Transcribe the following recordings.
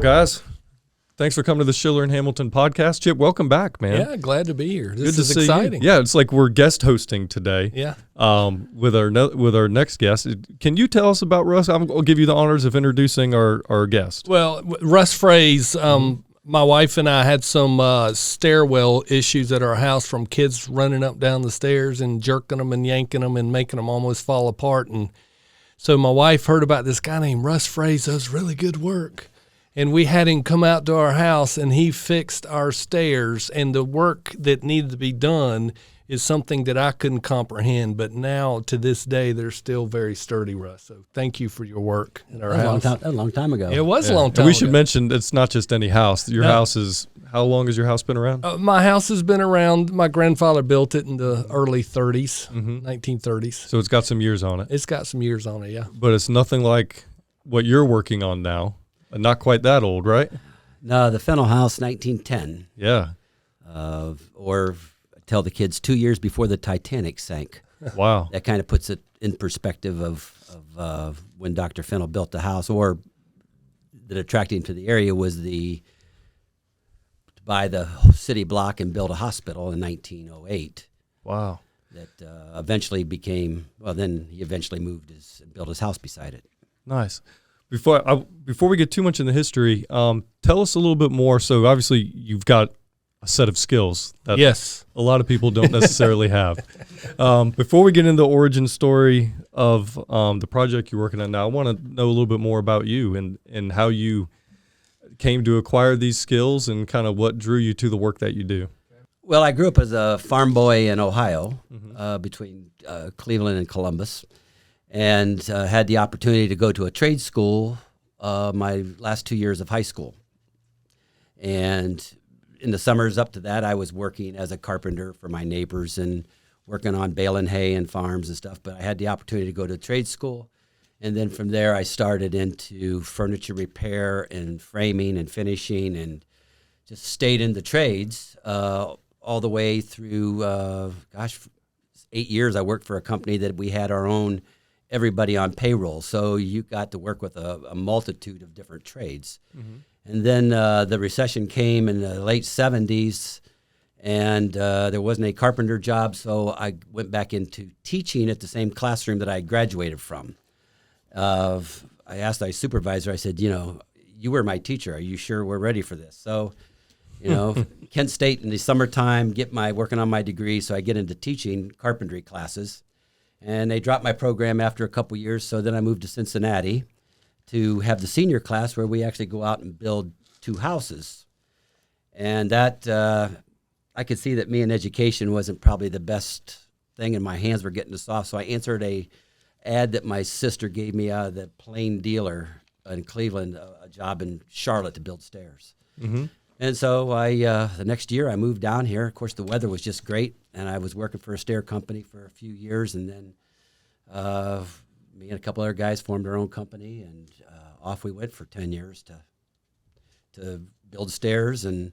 guys? Thanks for coming to the Schiller Hamilton Podcast. Chip, welcome back, man. Yeah, glad to be here. This Good is to see exciting. you. Yeah, it's like we're guest hosting today. Yeah. With our next guest. Can you tell us about Russ? I'll give you the honors of introducing our guest. Well, Russ Frase, my wife and I had some stairwell issues at our house from kids running up down the stairs and jerking them and yanking them and making them almost fall apart. And so my wife heard about this guy named Russ Frase does really good work. And we had him come out to our house, and he fixed our stairs. And the work that needed to be done is something that I couldn't comprehend. But now, to this day, they're still very sturdy, Russ. So thank you for your work in our house. A long time ago. It was a long time And we ago. should mention it's not just any house. Your house is, how long has your house been around? My house has been around. My grandfather built it in the early 30s, 1930s. So it's got some years on it. It's got some years on it, yeah. But it's nothing like what you're working on now. Not quite that old, right? No, the Fennell House, 1910. Yeah. Or tell the kids 2 years before the Titanic sank. Wow. That kind of puts it in perspective of when Dr. Fennell built the house, or that attracted him to the area was to buy the city block and build a hospital in 1908. Wow. That eventually became, then he eventually and built his house beside it. Nice. Before we get too much in the history, tell us a little bit more. So obviously you've got a set of skills that Yes. a lot of people don't necessarily have. Before we get into the origin story of the project you're working on now, I want to know a little bit more about you and how you came to acquire these skills and kind of what drew you to the work that you do. Well, I grew up as a farm boy in Ohio, between Cleveland and Columbus, and had the opportunity to go to a trade school my last 2 years of high school. And in the summers up to that, I was working as a carpenter for my neighbors and working on baling hay and farms and stuff. But I had the opportunity to go to trade school. And then from there, I started into furniture repair and framing and finishing and just stayed in the trades all the way through, 8 years. I worked for a company that we had our own everybody on payroll. So you got to work with a multitude of different trades. And then the recession came in the late 70s, and there wasn't a carpenter job, so I went back into teaching at the same classroom that I graduated from. I asked my supervisor, I said, you were my teacher. Are you sure we're ready for this? So, Kent State in the summertime, working on my degree, so I get into teaching carpentry classes. And they dropped my program after a couple years, so then I moved to Cincinnati to have the senior class where we actually go out and build 2 houses. And that, I could see that me in education wasn't probably the best thing, and my hands were getting soft, so I answered a ad that my sister gave me out of the Plain Dealer in Cleveland, a job in Charlotte to build stairs. And so the next year I moved down here. Of course, the weather was just great, and I was working for a stair company for a few years, and then me and a couple other guys formed our own company, and off we went for 10 years to build stairs. And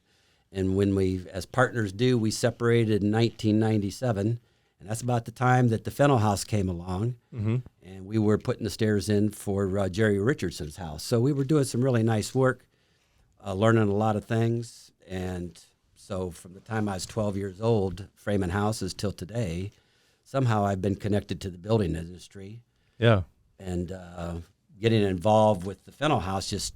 when we, as partners do, we separated in 1997, and that's about the time that the Fennell House came along, and we were putting the stairs in for Jerry Richardson's house. So we were doing some really nice work. Learning a lot of things, and so from the time I was 12 years old, framing houses till today, somehow I've been connected to the building industry. Yeah. And getting involved with the Fennell House just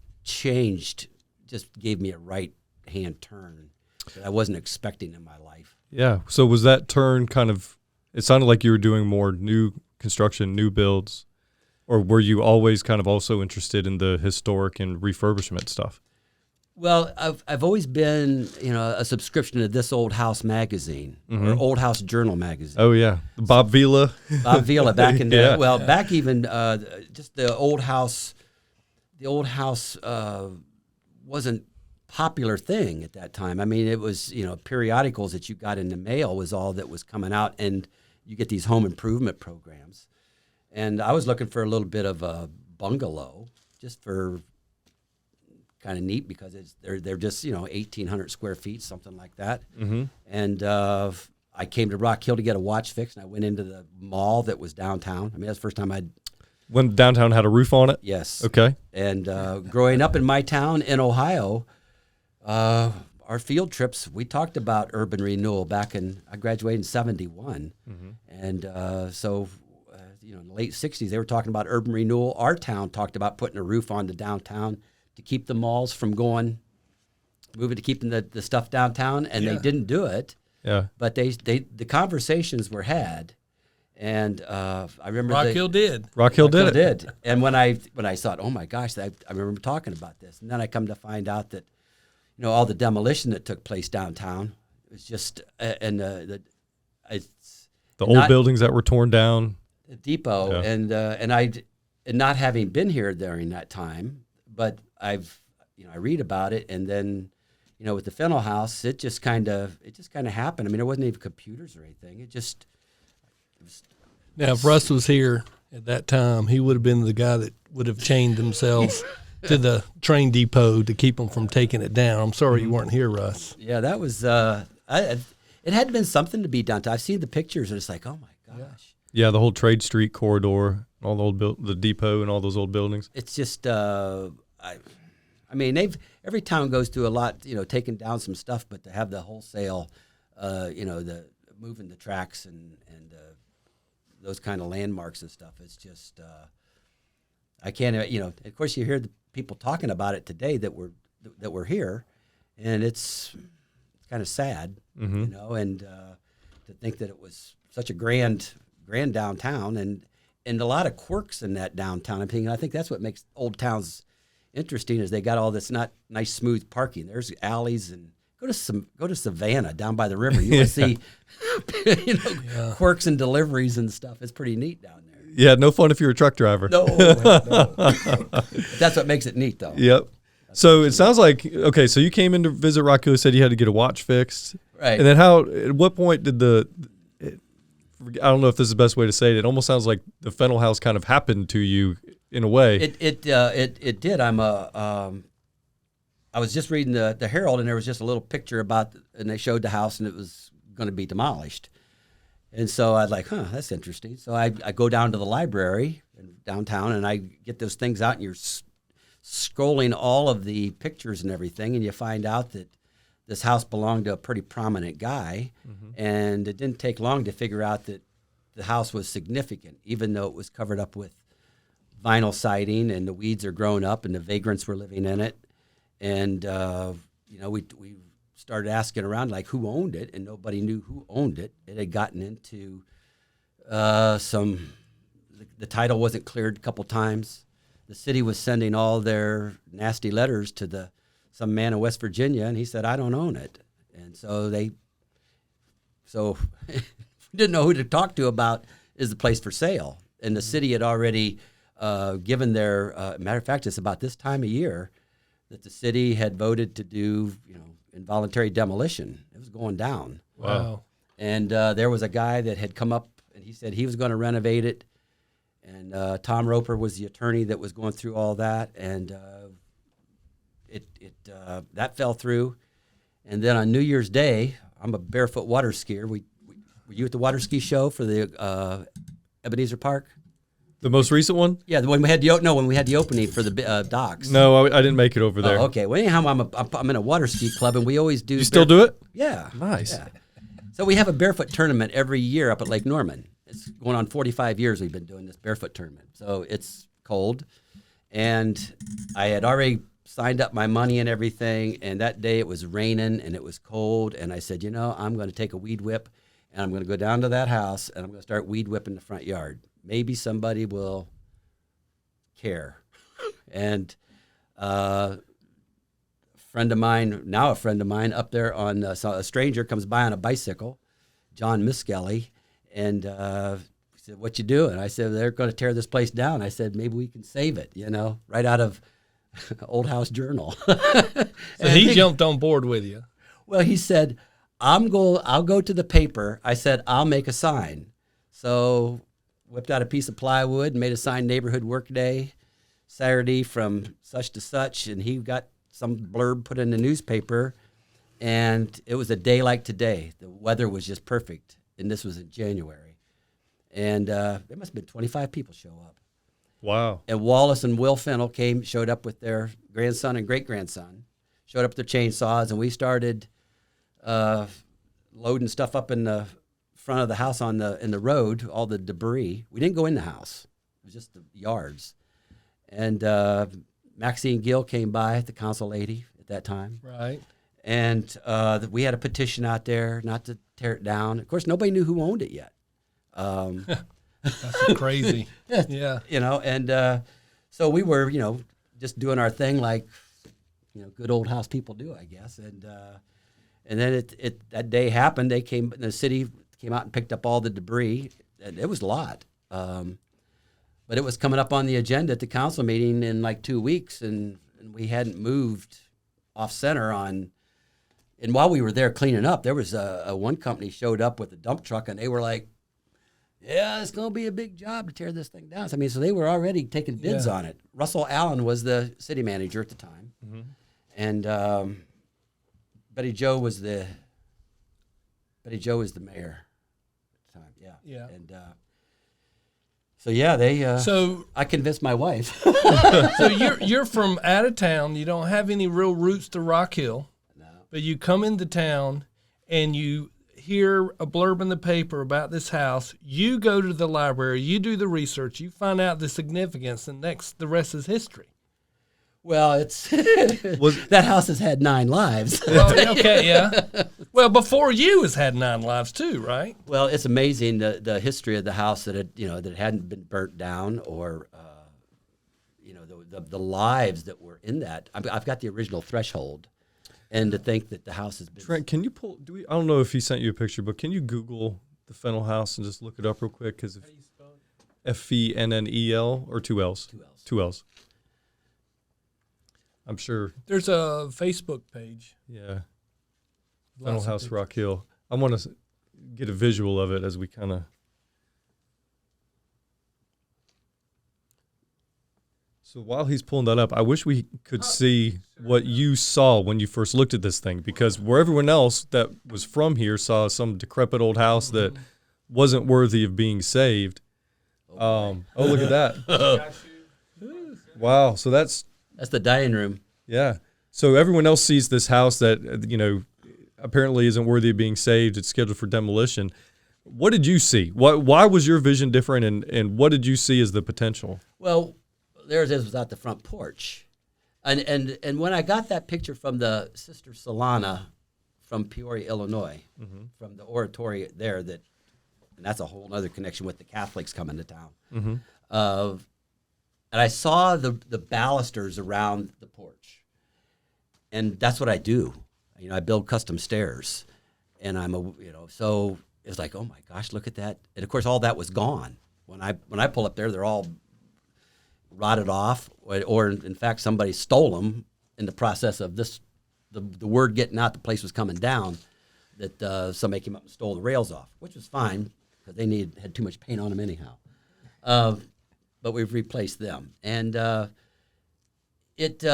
gave me a right-hand turn that I wasn't expecting in my life. Yeah. So was that turn it sounded like you were doing more new construction, new builds, or were you always kind of also interested in the historic and refurbishment stuff? Well, I've always been, a subscription to This Old House magazine, or Old House Journal magazine. Oh yeah, Bob Vila. Bob Vila back in the Yeah. back even just the Old House. The Old House wasn't popular thing at that time. I mean, it was periodicals that you got in the mail was all that was coming out, and you get these home improvement programs. And I was looking for a little bit of a bungalow, just for kind of neat because they're just 1,800 square feet, something like that. And I came to Rock Hill to get a watch fixed, and I went into the mall that was downtown. I mean, that's the first time I'd When downtown had a roof on it? Yes. Okay. And growing up in my town in Ohio, our field trips, we talked about urban renewal I graduated in 71. And so, in the late 60s, they were talking about urban renewal. Our town talked about putting a roof on the downtown to keep the malls from keeping the stuff downtown, and they didn't do it. Yeah. But the conversations were had. And I remember Rock Hill did. Rock Hill did it. And when I thought, oh my gosh, I remember talking about this, and then I come to find out that, all the demolition that took place downtown was just the old buildings that were torn down. The depot, and not having been here during that time, but I read about it, and then with the Fennell House, it just kind of happened. I mean, there wasn't even computers or anything. Now, if Russ was here at that time, he would have been the guy that would have chained themselves to the train depot to keep them from taking it down. I'm sorry you weren't here, Russ. Yeah, that was it had been something to be done. I've seen the pictures, and it's like, oh my gosh. Yeah, the whole Trade Street corridor, all the old the depot, and all those old buildings. It's just, I mean, every town goes through a lot, taking down some stuff, but to have the wholesale, the moving the tracks and those kind of landmarks and stuff, it's just, I can't, of course you hear the people talking about it today that were here, and it's kind of sad, and to think that it was such a grand downtown, and a lot of quirks in that downtown. I think that's what makes old towns interesting, is they got all this not nice smooth parking. There's alleys, and go to Savannah down by the river. You will see quirks and deliveries and stuff. It's pretty neat down there. Yeah, no fun if you're a truck driver. No. That's what makes it neat, though. Yep. So it sounds like, okay, so you came in to visit Rock Hill, said you had to get a watch fixed. Right. And then at what point did I don't know if this is the best way to say it. It almost sounds like the Fennell House kind of happened to you in a way. It did. I was just reading the Herald, and there was just a little picture and they showed the house, and it was going to be demolished. And so I was like, that's interesting. So I go down to the library in downtown, and I get those things out, and you're scrolling all of the pictures and everything, and you find out that this house belonged to a pretty prominent guy, and it didn't take long to figure out that the house was significant, even though it was covered up with vinyl siding, and the weeds are grown up, and the vagrants were living in it. And we started asking around, like, who owned it, and nobody knew who owned it. It had gotten into the title wasn't cleared a couple times. The city was sending all their nasty letters to some man in West Virginia, and he said, I don't own it. And so didn't know who to talk to about, is the place for sale. And the city had already given their, matter of fact, it's about this time of year that the city had voted to do, involuntary demolition. It was going down. Wow. And there was a guy that had come up, and he said he was going to renovate it. And Tom Roper was the attorney that was going through all that, and that fell through. And then on New Year's Day, I'm a barefoot water skier. Were you at the water ski show for the Ebenezer Park? The most recent one? Yeah, when we had the opening for the docks. No, I didn't make it over there. Oh, okay. Well, anyhow, I'm in a water ski club, and we always do. You still do it? Yeah. Nice. Yeah. So we have a barefoot tournament every year up at Lake Norman. It's going on 45 years we've been doing this barefoot tournament. So it's cold, and I had already signed up my money and everything, and that day it was raining and it was cold, and I said, I'm going to take a weed whip, and I'm going to go down to that house, and I'm going to start weed whipping the front yard. Maybe somebody will care. And a friend of mine up there so a stranger comes by on a bicycle, John Miskelly, and he said, what you doing? I said, they're going to tear this place down. I said, maybe we can save it, right out of Old House Journal. So he jumped on board with you. Well, he said, I'll go to the paper. I said, I'll make a sign. So whipped out a piece of plywood and made a sign, Neighborhood Workday, Saturday from such to such, and he got some blurb put in the newspaper, and it was a day like today. The weather was just perfect, and this was in January. And there must have been 25 people show up. Wow. And Wallace and Will Fennell showed up with their grandson and great-grandson, showed up with their chainsaws, and we started loading stuff up in the front of the house in the road, all the debris. We didn't go in the house. It was just the yards. And Maxine Gill came by, the council lady at that time. Right. And we had a petition out there not to tear it down. Of course, nobody knew who owned it yet. That's crazy. Yeah. And so we were, just doing our thing like, good old house people do, I guess. And then that day happened. The city came out and picked up all the debris. And it was a lot. But it was coming up on the agenda at the council meeting in like 2 weeks, and we hadn't moved off center on. And while we were there cleaning up, there was a one company showed up with a dump truck, and they were like, "Yeah, it's going to be a big job to tear this thing down." So they were already taking bids on it. Russell Allen was the city manager at the time, and Betty Jo was the mayor at the time. Yeah. Yeah. And so I convinced my wife. So you're from out of town. You don't have any real roots to Rock Hill. No. But you come into town and you hear a blurb in the paper about this house. You go to the library. You do the research. You find out the significance, and the rest is history. Well, that house has had 9 lives. Oh, okay, yeah. Well, before you has had 9 lives too, right? Well, it's amazing the history of the house that it hadn't been burnt down, or the lives that were in that. I've got the original threshold, and to think that the house has been. Trent, can you pull? I don't know if he sent you a picture, but can you Google the Fennell House and just look it up real quick? Because Fennel or 2 L's? 2 L's. 2 L's. I'm sure. There's a Facebook page. Yeah. Fennell House, Rock Hill. I want to get a visual of it as we kind of. So while he's pulling that up, I wish we could see what you saw when you first looked at this thing, because where everyone else that was from here saw some decrepit old house that wasn't worthy of being saved. Oh, look at that. Wow. So that's the dining room. Yeah. So everyone else sees this house that, apparently isn't worthy of being saved. It's scheduled for demolition. What did you see? Why was your vision different, and what did you see as the potential? Well, theirs was out the front porch. And when I got that picture from the Sister Solana from Peoria, Illinois, from the oratory there, and that's a whole other connection with the Catholics coming to town. And I saw the balusters around the porch. And that's what I do. I build custom stairs. And so it's like, oh my gosh, look at that. And of course, all that was gone. When I pull up there, they're all rotted off, or in fact, somebody stole them in the process of this, the word getting out, the place was coming down, that somebody came up and stole the rails off, which was fine, because they had too much paint on them anyhow. But we've replaced them, and it's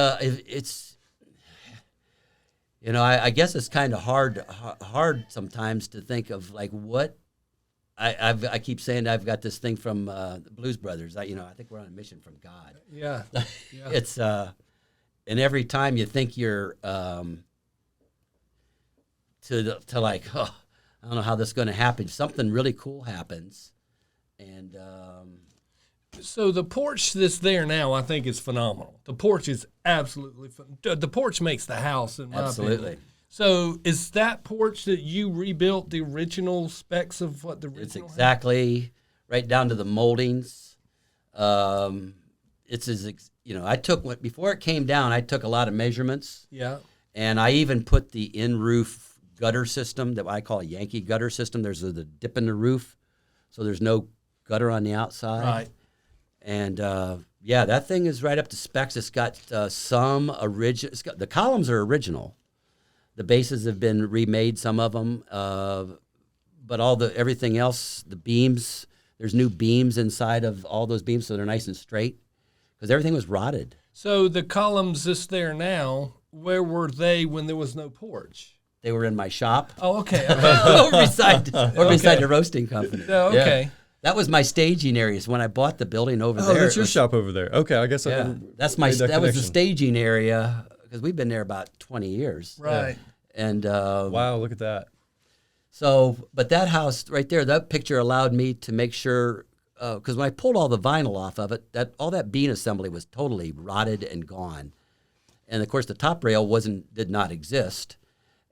I guess it's kind of hard sometimes to think of like what I keep saying. I've got this thing from the Blues Brothers. I think we're on a mission from God. Yeah. It's and every time you think you're to like, oh, I don't know how this is going to happen, something really cool happens, and. So the porch that's there now, I think, is phenomenal. The porch is absolutely the porch makes the house, in my opinion. So is that porch that you rebuilt the original specs of what the original? It's exactly right down to the moldings. It's I took before it came down. I took a lot of measurements. Yeah. And I even put the in-roof gutter system that I call a Yankee gutter system. There's the dip in the roof, so there's no gutter on the outside. Right. And that thing is right up to specs. It's got some original. The columns are original. The bases have been remade, some of them, but everything else, the beams. There's new beams inside of all those beams, so they're nice and straight, because everything was rotted. So the columns that's there now, where were they when there was no porch? They were in my shop. Oh, okay. over beside the roasting company. Oh, okay. That was my staging areas when I bought the building over there. Oh, that's your shop over there. Okay, I guess I didn't That make was the connection. staging area because we've been there about 20 years. Right. And Wow, look at that. so, but that house right there, that picture allowed me to make sure, because when I pulled all the vinyl off of it, all that beam assembly was totally rotted and gone. And of course, the top rail did not exist.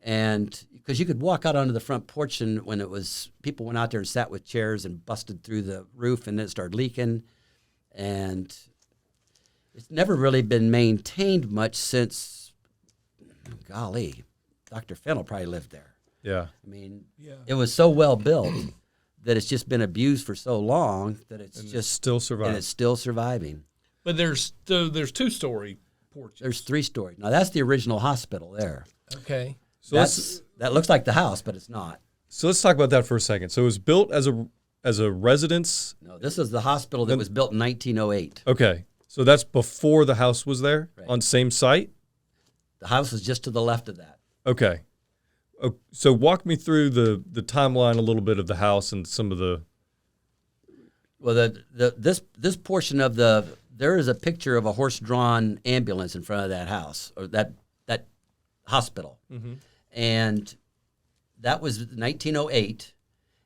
And because you could walk out onto the front porch, and when people went out there and sat with chairs and busted through the roof, and it started leaking. And it's never really been maintained much since, golly, Dr. Fennell probably lived there. Yeah. I mean, it was so well built that it's just been abused for so long that it's Still surviving. and it's still surviving. But there's 2-story porches. There's 3-story. Now that's the original hospital there. Okay. So That looks like the house, but it's not. So let's talk about that for a second. So it was built as a residence. No, this is the hospital that was built in 1908. Okay. So that's before the house was there on same site? The house is just to the left of that. Okay. So walk me through the timeline a little bit of the house and some of the. Well, this portion of there is a picture of a horse-drawn ambulance in front of that house, or that hospital. Mm-hmm. And that was 1908.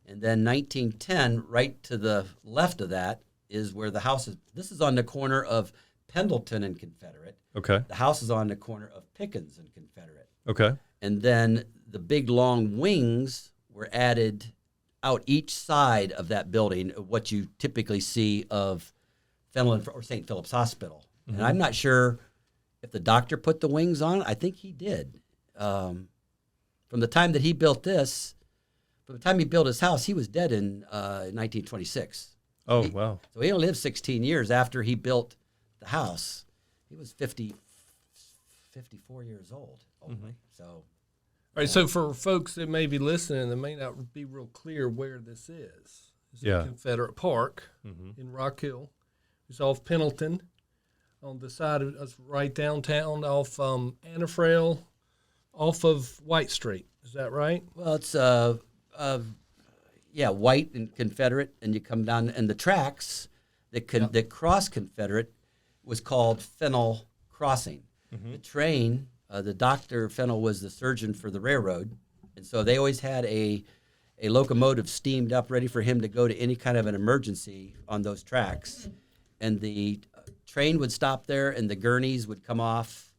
And then 1910, right to the left of that, is where the house is. This is on the corner of Pendleton and Confederate. Okay. The house is on the corner of Pickens and Confederate. Okay. And then the big long wings were added out each side of that building, what you typically see of Fennell or St. Philip's Hospital. Mm-hmm. And I'm not sure if the doctor put the wings on. I think he did. From the time that he built this, from the time he built his house, he was dead in 1926. Oh, wow. So he only lived 16 years after he built the house. He was 54 years old only. Mm-hmm. So, All right, so for folks that may be listening, that may not be real clear where this is. It's in Confederate Park in Rock Hill. It's off Pendleton, on the side of us, right downtown, off Anafrail, off of White Street. Is that right? well, it's White and Confederate, and you come down, and the tracks that cross Confederate was called Fennell Crossing. Mm-hmm. The train, the Dr. Fennell was the surgeon for the railroad, and so they always had a locomotive steamed up ready for him to go to any kind of an emergency on those tracks. And the train would stop there, and the gurneys would come off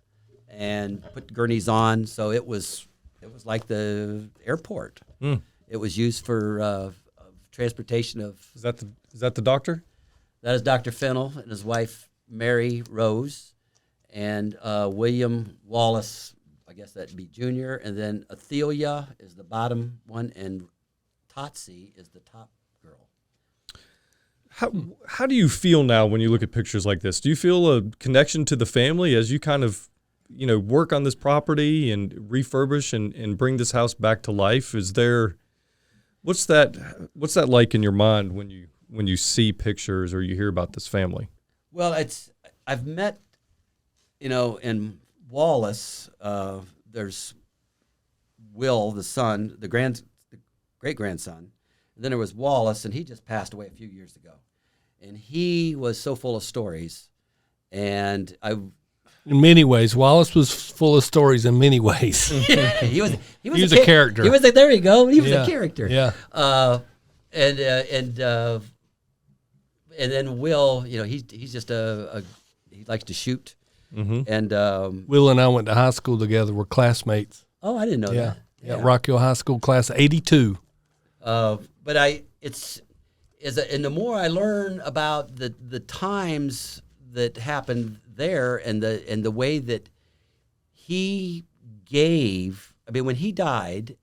and put the gurneys on. So it was like the airport. Mm. It was used for transportation of. Is that the doctor? That is Dr. Fennell and his wife Mary Rose, and William Wallace. I guess that'd be Jr. And then Athelia is the bottom one, and Totsy is the top girl. How do you feel now when you look at pictures like this? Do you feel a connection to the family as you kind of, work on this property and refurbish and bring this house back to life? What's that like in your mind when you see pictures or you hear about this family? Well, I've met, in Wallace, there's Will, the son, the great-grandson. And then there was Wallace, and he just passed away a few years ago. And he was so full of stories. And in many ways, Wallace was full of stories in many ways. he was a character. He was there you go. He was a character. Yeah. And then Will, he's just he likes to shoot. Mm-hmm. And Will and I went to high school together. We're classmates. oh, I didn't know that. Yeah, Rock Hill High School class of 82. But and the more I learn about the times that happened there and the way that he gave. I mean, when he died,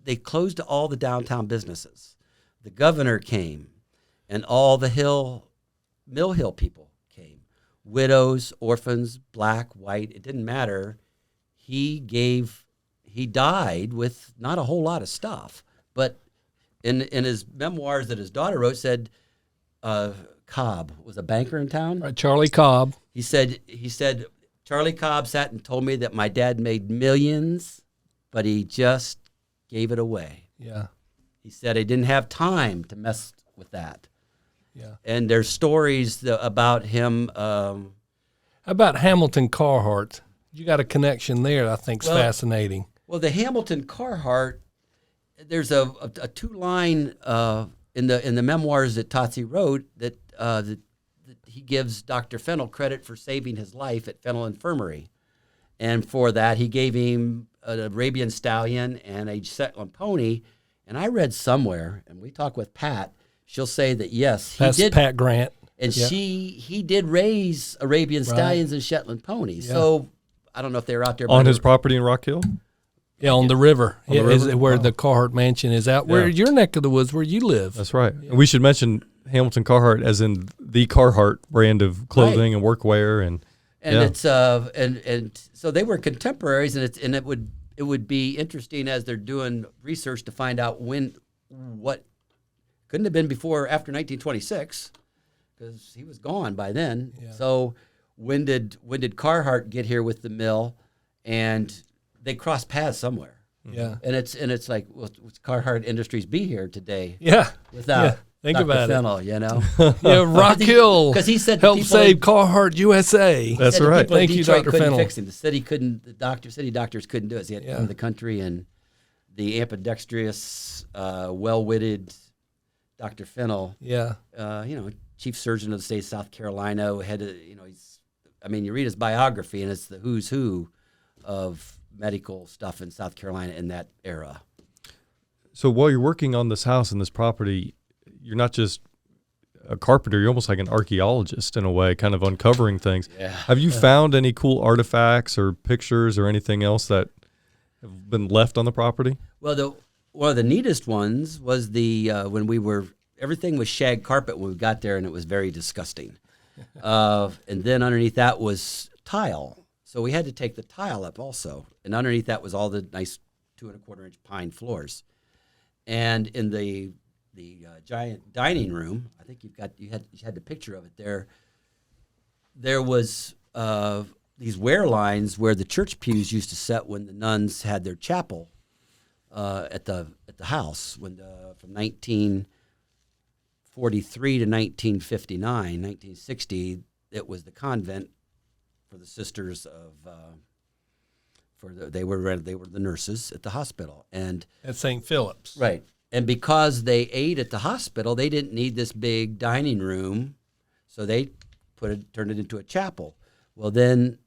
they closed all the downtown businesses. The governor came, and all the Mill Hill people came. Widows, orphans, black, white, it didn't matter. He died with not a whole lot of stuff, but in his memoirs that his daughter wrote, said Cobb was a banker in town. Right, Charlie Cobb. He said Charlie Cobb sat and told me that my dad made millions, but he just gave it away. Yeah. He said he didn't have time to mess with that. Yeah. And there's stories about him. How about Hamilton Carhart? You got a connection there I think's fascinating. Well, the Hamilton Carhart, there's a two-line in the memoirs that Tatsi wrote that he gives Dr. Fennell credit for saving his life at Fennell Infirmary. And for that, he gave him an Arabian stallion and a Shetland pony. And I read somewhere, and we talked with Pat, she'll say that, yes, he That's did. Pat Grant. And he did raise Arabian stallions and Shetland ponies. Yeah. So I don't know if they were out there. On his property in Rock Hill? Yeah, on the river. On the river? Is where the Carhart Mansion is out. Where your neck of the woods, where you live. That's right. And we should mention Hamilton Carhart as in the Carhart brand of clothing and workwear. And it's and so they were contemporaries, and it would be interesting as they're doing research to find out what couldn't have been before after 1926 because he was gone by then. Yeah. So when did Carhart get here with the mill, and they crossed paths somewhere. Yeah, and it's like, well, would Carhart Industries be here today? Yeah, without think Dr. about Fennell, you know. Yeah, Rock Hill, because he said help save Carhart USA. That's right. Thank you, Dr. Fennell. Fix him. The city couldn't. City doctors couldn't do it. So he had to come to the country, and the ambidextrous, well-witted Dr. Fennell. Yeah. Chief surgeon of the state of South Carolina. You read his biography, and it's the who's who of medical stuff in South Carolina in that era. So while you're working on this house and this property, you're not just a carpenter, you're almost like an archaeologist in a way, kind of uncovering things. Yeah. Have you found any cool artifacts or pictures or anything else that have been left on the property? Well, one of the neatest ones was everything was shag carpet when we got there, and it was very disgusting. And then underneath that was tile. So we had to take the tile up also. And underneath that was all the nice 2 1/4-inch pine floors. And in the giant dining room, I think you had the picture of it there. There was these wear lines where the church pews used to set when the nuns had their chapel at the house from 1943 to 1959, 1960. It was the convent for the sisters of they were the nurses at the hospital, and at St. Philip's, right. And because they ate at the hospital, they didn't need this big dining room, so they turned it into a chapel. Well, then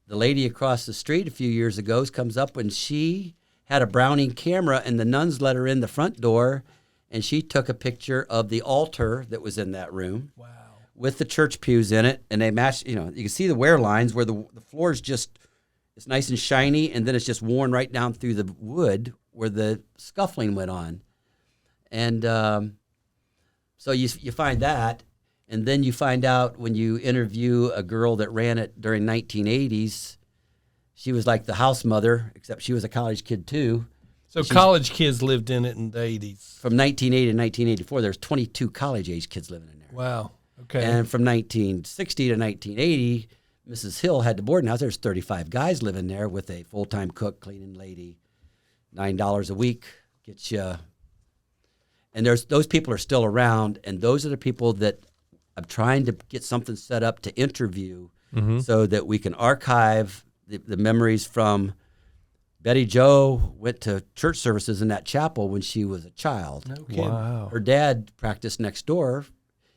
the lady across the street a few years ago comes up, and she had a Browning camera, and the nuns let her in the front door, and she took a picture of the altar that was in that room. Wow. With the church pews in it, and they match. You can see the wear lines where the floor is it's nice and shiny, and then it's just worn right down through the wood where the scuffling went on. And so you find that, and then you find out when you interview a girl that ran it during 1980s, she was like the house mother, except she was a college kid too. So college kids lived in it in the 80s. From 1980 to 1984, there's 22 college-age kids living in there. Wow. Okay. And from 1960 to 1980, Mrs. Hill had the boarding house. There's 35 guys living there with a full-time cook, cleaning lady, $9 a week gets you. And those people are still around, and those are the people that I'm trying to get something set up to interview so that we can archive the memories from Betty Jo went to church services in that chapel when she was a child. No kidding. Wow. Her dad practiced next door.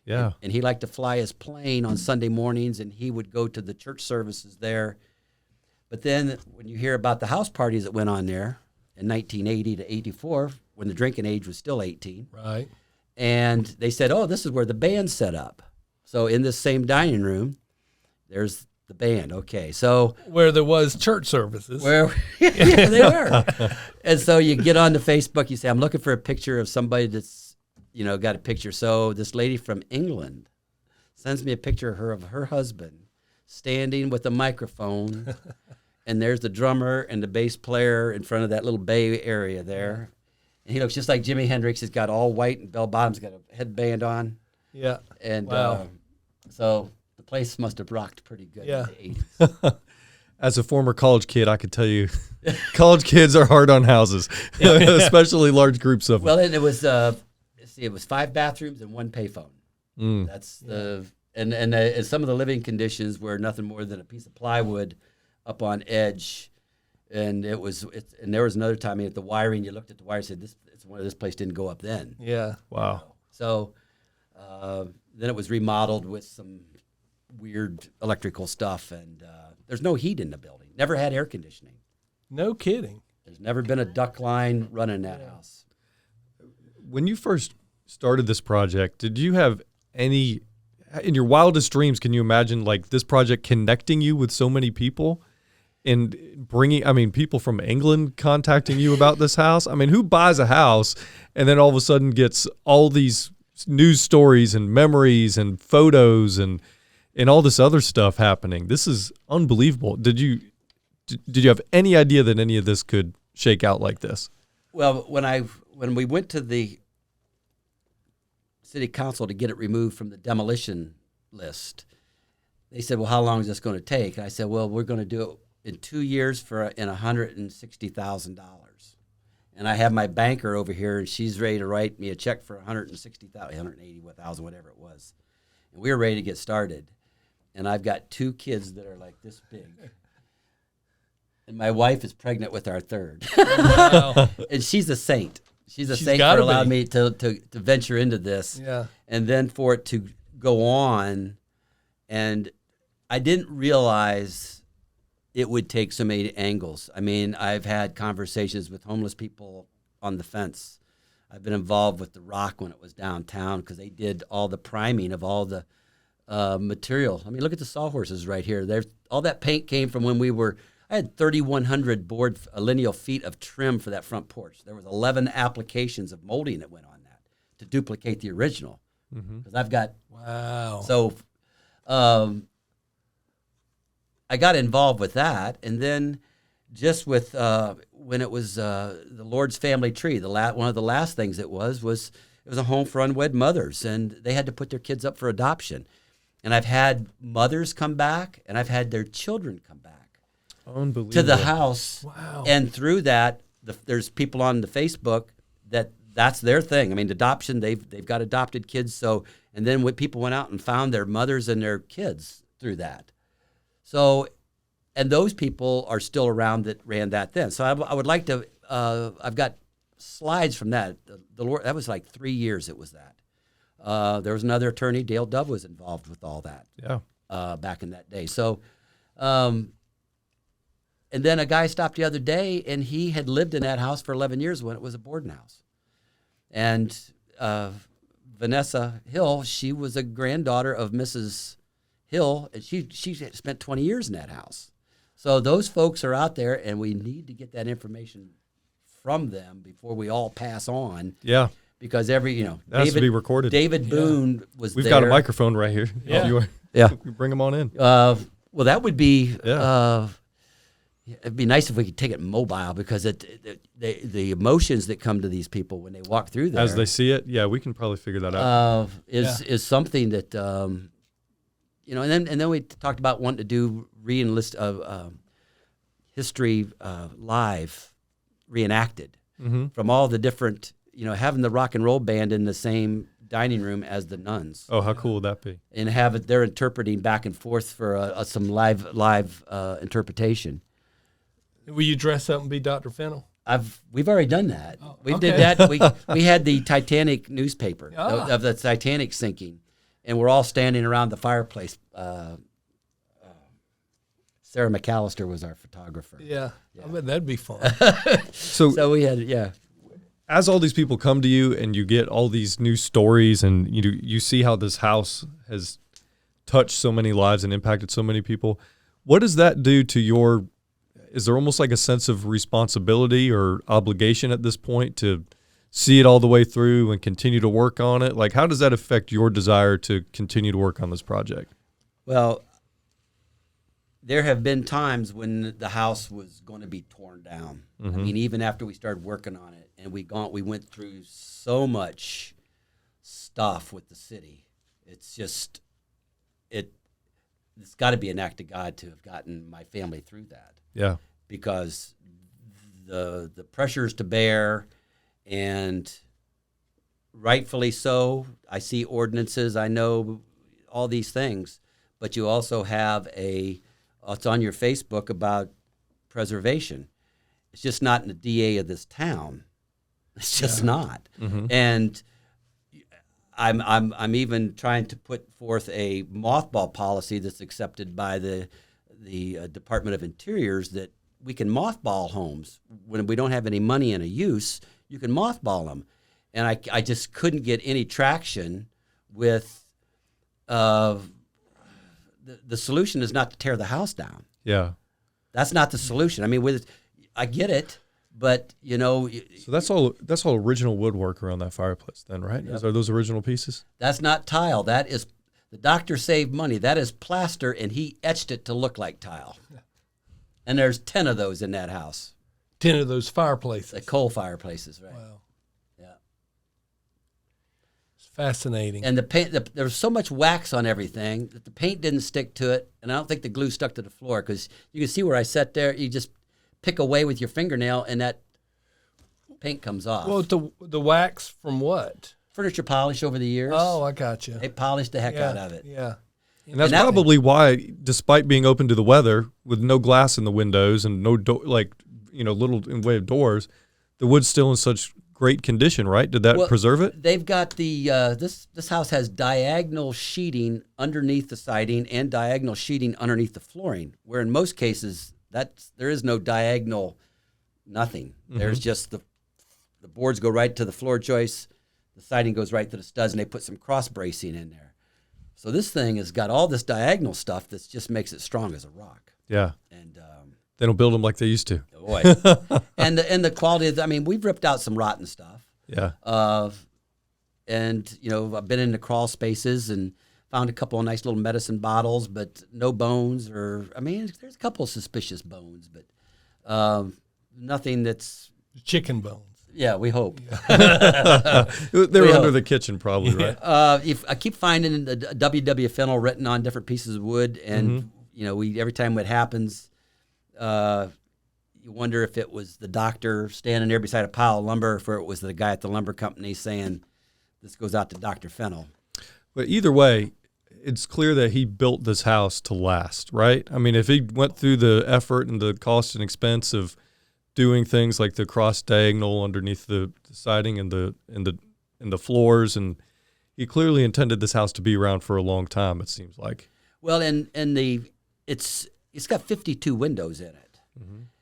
Yeah. And he liked to fly his plane on Sunday mornings, and he would go to the church services there. But then when you hear about the house parties that went on there in 1980 to 84, when the drinking age was still 18. Right. And they said, oh, this is where the band set up. So in this same dining room, there's the band. Okay, so where there was church services. Where they were. And so you get onto Facebook, you say, I'm looking for a picture of somebody that's got a picture. So this lady from England sends me a picture of her husband standing with a microphone, and there's the drummer and the bass player in front of that little bay area there. And he looks just like Jimi Hendrix. He's got all white and bell bottoms, got a headband on. Yeah. And wow. So the place must have rocked pretty good in the 80s. As a former college kid, I could tell you, college kids are hard on houses, especially large groups of them. Well, and it was... it was 5 bathrooms and 1 payphone. That's and some of the living conditions were nothing more than a piece of plywood up on edge. And there was another time, I mean, at the wiring, you looked at the wire and said, this place didn't go up then. Yeah. Wow. So then it was remodeled with some weird electrical stuff, and there's no heat in the building. Never had air conditioning. No kidding. There's never been a duct line running that house. When you first started this project, did you have any, in your wildest dreams, can you imagine like this project connecting you with so many people and bringing, people from England contacting you about this house? I mean, who buys a house and then all of a sudden gets all these news stories and memories and photos and all this other stuff happening? This is unbelievable. Did you have any idea that any of this could shake out like this? Well, when we went to the city council to get it removed from the demolition list, they said, well, how long is this going to take? And I said, well, we're going to do it in 2 years in $160,000. And I have my banker over here, and she's ready to write me a check for $160,000, $180,000, whatever it was. And we were ready to get started. And I've got 2 kids that are like this big. And my wife is pregnant with our third. Wow. And she's a saint. She's a She's saint gotta for allowing be. me to venture into this. Yeah. And then for it to go on. And I didn't realize it would take so many angles. I mean, I've had conversations with homeless people on the fence. I've been involved with The Rock when it was downtown because they did all the priming of all the material. I mean, look at the sawhorses right here. All that paint came from when I had 3,100 lineal feet of trim for that front porch. There was 11 applications of molding that went on that to duplicate the original. Because I've got... Wow. So I got involved with that. And then just with when it was the Lord's Family Tree, one of the last things it was a home for unwed mothers. And they had to put their kids up for adoption. And I've had mothers come back, and I've had their children come back. Unbelievable. To the house. Wow. And through that, there's people on the Facebook that's their thing. I mean, adoption, they've got adopted kids. So, and then when people went out and found their mothers and their kids through that. So, and those people are still around that ran that then. So I would like to, I've got slides from that. The Lord, that was like 3 years it was that. There was another attorney, Dale Dove, was involved with all that. Yeah. Back in that day. So, and then a guy stopped the other day, and he had lived in that house for 11 years when it was a boarding house. And Vanessa Hill, she was a granddaughter of Mrs. Hill, and she spent 20 years in that house. So those folks are out there, and we need to get that information from them before we all pass on. Yeah. Because that has to be recorded. David Boone was We've there. got a microphone right here. Yeah. Yeah. Bring them on in. Well, that would be... Yeah. It'd be nice if we could take it mobile because the emotions that come to these people when they walk through there, As they see it, yeah, we can probably figure that out. is something that and then we talked about wanting to do history live reenacted from all the different having the rock and roll band in the same dining room as the nuns. Oh, how cool would that be? And have it they're interpreting back and forth for some live interpretation. Will you dress up and be Dr. Fennell? We've already done that. We okay. did that. We had the Titanic newspaper of the Titanic sinking, and we're all standing around the fireplace. Sarah McAllister was our photographer. Yeah. I bet that'd be fun. So we had as all these people come to you and you get all these new stories and you see how this house has touched so many lives and impacted so many people, what does that do to is there almost like a sense of responsibility or obligation at this point to see it all the way through and continue to work on it? Like, how does that affect your desire to continue to work on this project? Well, there have been times when the house was going to be torn down. I mean, even after we started working on it, and we went through so much stuff with the city. It's just it's got to be an act of God to have gotten my family through that. Yeah. Because the pressures to bear and rightfully so. I see ordinances. I know all these things. But you also have it's on your Facebook about preservation. It's just not in the DA of this town. It's just not. Mm-hmm. And I'm even trying to put forth a mothball policy that's accepted by the Department of Interiors, that we can mothball homes when we don't have any money and a use. You can mothball them, and I just couldn't get any traction with. The solution is not to tear the house down. Yeah, that's not the solution. I mean, I get it, but So that's all original woodwork around that fireplace, then, right? Yep. Are those original pieces? That's not tile. That is, the doctor saved money. That is plaster, and he etched it to look like tile. And there's 10 of those in that house. 10 of those fireplaces. The coal fireplaces, right? Wow. Yeah. It's fascinating. And the paint, there was so much wax on everything that the paint didn't stick to it, and I don't think the glue stuck to the floor, because you can see where I sat there. You just pick away with your fingernail, and that paint comes off. Well, the wax from what? Furniture polish over the years. Oh, I got you. They polished the heck out of it. Yeah. And that's probably why, despite being open to the weather, with no glass in the windows and no little in way of doors, the wood's still in such great condition, right? Did that preserve it? They've got the this house has diagonal sheeting underneath the siding and diagonal sheeting underneath the flooring, where in most cases there is no diagonal nothing. Mm-hmm. There's just the boards go right to the floor joists, the siding goes right to the studs, and they put some cross bracing in there. So this thing has got all this diagonal stuff that just makes it strong as a rock. Yeah. And they don't build them like they used to. Boy. and the quality of, we've ripped out some rotten stuff. Yeah. And I've been in the crawl spaces and found a couple of nice little medicine bottles, but no bones, there's a couple of suspicious bones, but nothing that's chicken bones. Yeah, we hope. They're under the kitchen, probably, right? If I keep finding the W.W. Fennell written on different pieces of wood, and we every time it happens, you wonder if it was the doctor standing there beside a pile of lumber, or if it was the guy at the lumber company saying, "This goes out to Dr. Fennell." But either way, it's clear that he built this house to last, right? I mean, if he went through the effort and the cost and expense of doing things like the cross diagonal underneath the siding and the floors, and he clearly intended this house to be around for a long time, it seems like. Well, it's got 52 windows in it,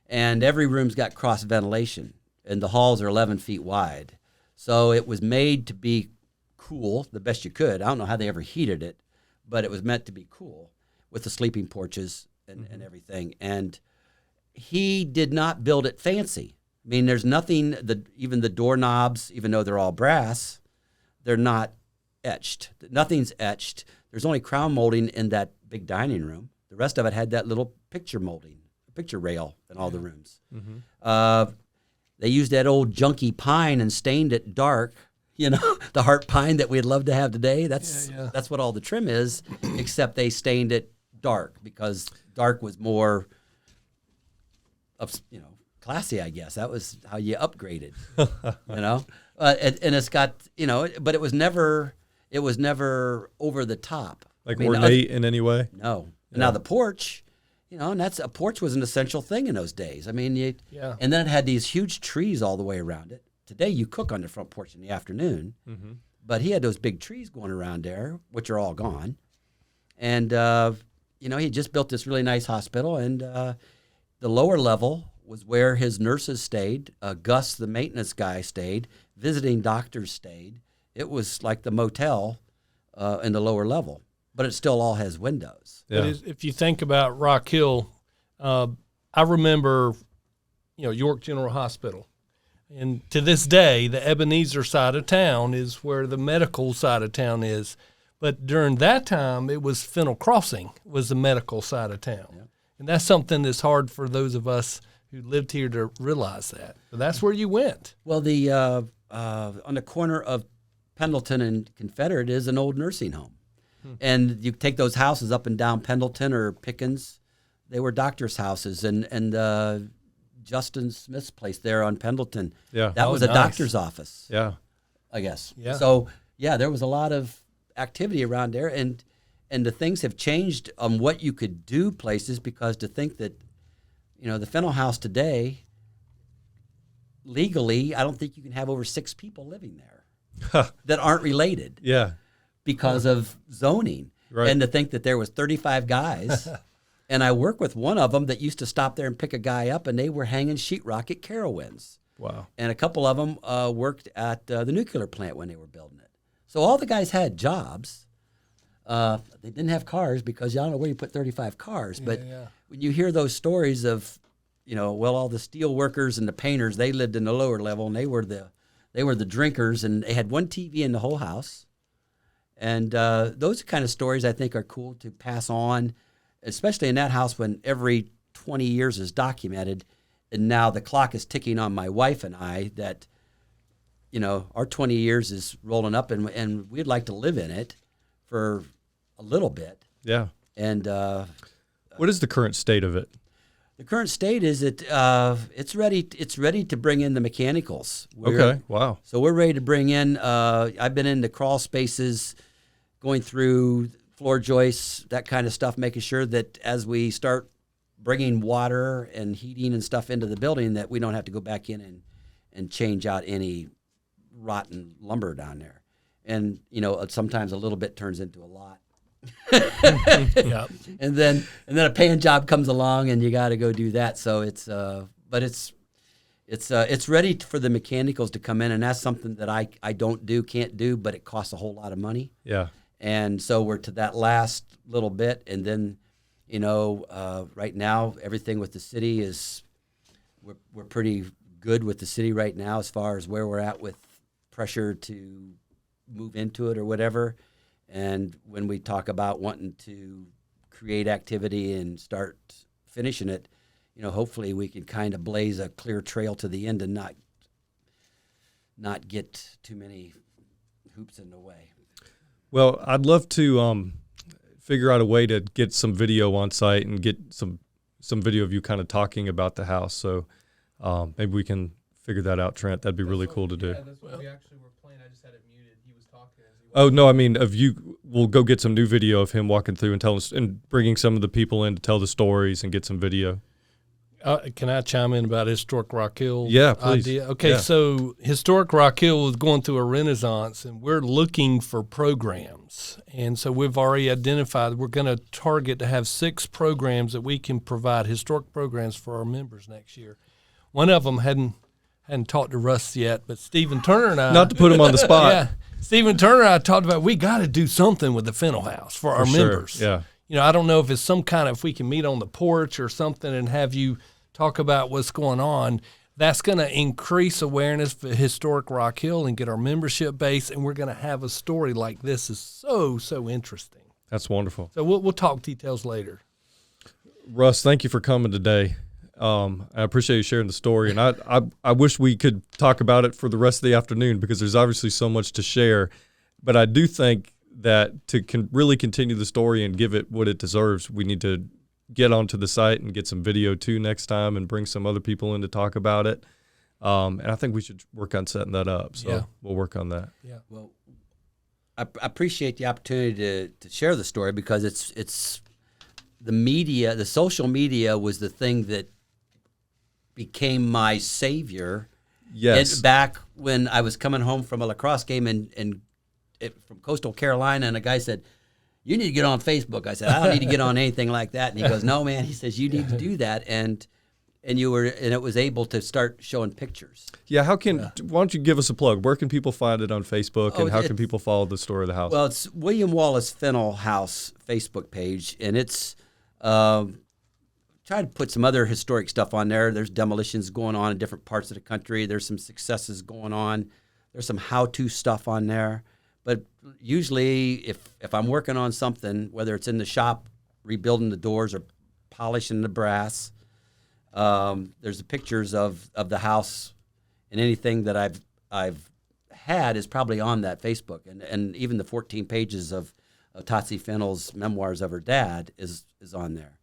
and every room's got cross ventilation, and the halls are 11 feet wide. So it was made to be cool the best you could. I don't know how they ever heated it, but it was meant to be cool with the sleeping porches and everything. And he did not build it fancy. I mean, there's nothing, even the doorknobs, even though they're all brass, they're not etched. Nothing's etched. There's only crown molding in that big dining room. The rest of it had that little picture molding, picture rail in all the rooms. Mm-hmm. They used that old junky pine and stained it dark, the heart pine that we'd love to have today. That's what all the trim is, except they stained it dark because dark was more classy, I guess. That was how you upgraded, and it's got, but it was never over the top. Like ornate in any way? No. Yeah. Now the porch, and a porch was an essential thing in those days. And then it had these huge trees all the way around it. Today you cook on the front porch in the afternoon, but he had those big trees going around there, which are all gone. And, he just built this really nice hospital, and the lower level was where his nurses stayed. Gus, the maintenance guy, stayed. Visiting doctors stayed. It was like the motel in the lower level, but it still all has windows. Yeah. But if you think about Rock Hill, I remember, York General Hospital. And to this day, the Ebenezer side of town is where the medical side of town is. But during that time, it was Fennell Crossing was the medical side of town. Yeah. And that's something that's hard for those of us who lived here to realize that. But that's where you went. Well, on the corner of Pendleton and Confederate is an old nursing home. And you take those houses up and down Pendleton or Pickens, they were doctors' houses. And Justin Smith's place there on Pendleton, that was a doctor's office. Yeah. I guess. Yeah. So yeah, there was a lot of activity around there, and the things have changed on what you could do places, because to think that, the Fennell House today, legally, I don't think you can have over 6 people living there that aren't related. Yeah. Because of zoning. Right. And to think that there was 35 guys, and I work with one of them that used to stop there and pick a guy up, and they were hanging sheetrock at Carowinds. Wow. And a couple of them worked at the nuclear plant when they were building it. So all the guys had jobs. They didn't have cars, because you don't know where you put 35 cars. But when you hear those stories of, all the steel workers and the painters, they lived in the lower level, and they were the drinkers, and they had one TV in the whole house. And those kind of stories I think are cool to pass on, especially in that house when every 20 years is documented. And now the clock is ticking on my wife and I that, our 20 years is rolling up, and we'd like to live in it for a little bit. Yeah. And what is the current state of it? the current state is that it's ready to bring in the mechanicals. Okay. Wow. So we're ready to bring in. I've been in the crawl spaces, going through floor joists, that kind of stuff, making sure that as we start bringing water and heating and stuff into the building, that we don't have to go back in and change out any rotten lumber down there. And, sometimes a little bit turns into a lot. Yeah. And then a paying job comes along and you got to go do that. So it's ready for the mechanicals to come in, and that's something that I can't do, but it costs a whole lot of money. Yeah. And so we're to that last little bit, and then, right now everything with the city is we're pretty good with the city right now as far as where we're at with pressure to move into it or whatever. And when we talk about wanting to create activity and start finishing it, hopefully we can kind of blaze a clear trail to the end and not get too many hoops in the way. Well, I'd love to figure out a way to get some video on site and get some video of you kind of talking about the house. So maybe we can figure that out, Trent. That'd be really cool to do. Yeah, that's what we actually were playing. I just had it muted. He was talking as he Oh, no, I mean, of you, we'll go get some new video of him walking through and telling us, and bringing some of the people in to tell the stories and get some video. Can I chime in about Historic Rock Hill? Yeah, please. Idea? Okay, Yeah. So Historic Rock Hill is going through a renaissance, and we're looking for programs. And so we've already identified we're going to target to have 6 programs that we can provide, historic programs for our members next year. One of them hadn't talked to Russ yet, but Stephen Turner and I. Not to put him on the spot. Yeah, Stephen Turner and I talked about we got to do something with the Fennell House for our sure, members. yeah. I don't know if it's some kind of, if we can meet on the porch or something and have you talk about what's going on. That's going to increase awareness for Historic Rock Hill and get our membership base, and we're going to have a story like this is so interesting. That's wonderful. So we'll talk details later. Russ, thank you for coming today. I appreciate you sharing the story, and I wish we could talk about it for the rest of the afternoon because there's obviously so much to share. But I do think that to really continue the story and give it what it deserves, we need to get onto the site and get some video too next time and bring some other people in to talk about it. And I think we should work on setting that up. So we'll work on that. Yeah. Well, I appreciate the opportunity to share the story because it's the media, the social media was the thing that became my savior. Yes. And back when I was coming home from a lacrosse game from Coastal Carolina, and a guy said, "You need to get on Facebook." I said, "I don't need to get on anything like that." And he goes, "No, man." He says, "You need to do that." And it was able to start showing pictures. Yeah. Why don't you give us a plug? Where can people find it on Facebook, and how can people follow the story of the house? Well, it's William Wallace Fennell House Facebook page, and it's try to put some other historic stuff on there. There's demolitions going on in different parts of the country. There's some successes going on. There's some how-to stuff on there. But usually if I'm working on something, whether it's in the shop, rebuilding the doors or polishing the brass, there's the pictures of the house, and anything that I've had is probably on that Facebook. And even the 14 pages of Totsie Fennell's memoirs of her dad is on there.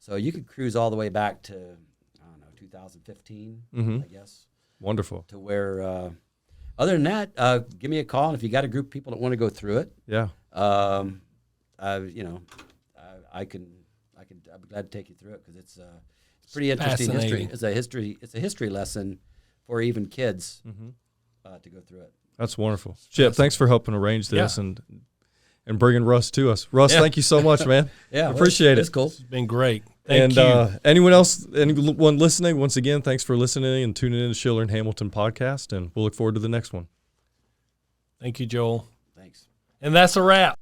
So you could cruise all the way back to, 2015, I guess. Wonderful. To where other than that, give me a call, and if you got a group of people that want to go through it, Yeah. I can. I'd be glad to take you through it because it's pretty interesting history. It's a history lesson for even kids to go through it. That's wonderful. Chip, thanks for helping arrange this and bringing Russ to us. Russ, thank you so much, man. Appreciate it. It's cool. It's been great. Thank And you. anyone listening, once again, thanks for listening and tuning in to Schiller Hamilton Podcast, and we'll look forward to the next one. Thank you, Joel. Thanks. And that's a wrap.